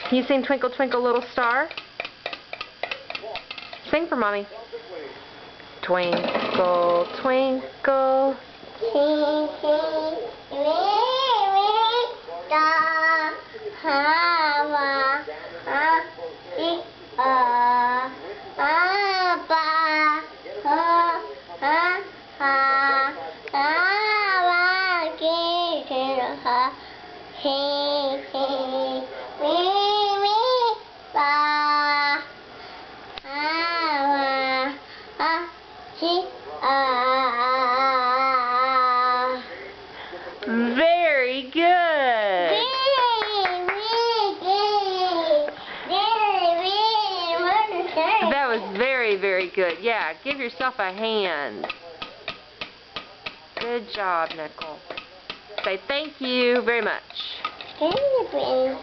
Can you sing Twinkle Twinkle Little Star? Sing for Mommy. Twinkle, twinkle. Very good. That was very, very good. Yeah, give yourself a hand. Good job, Nicole. Say thank you very much. Thank you,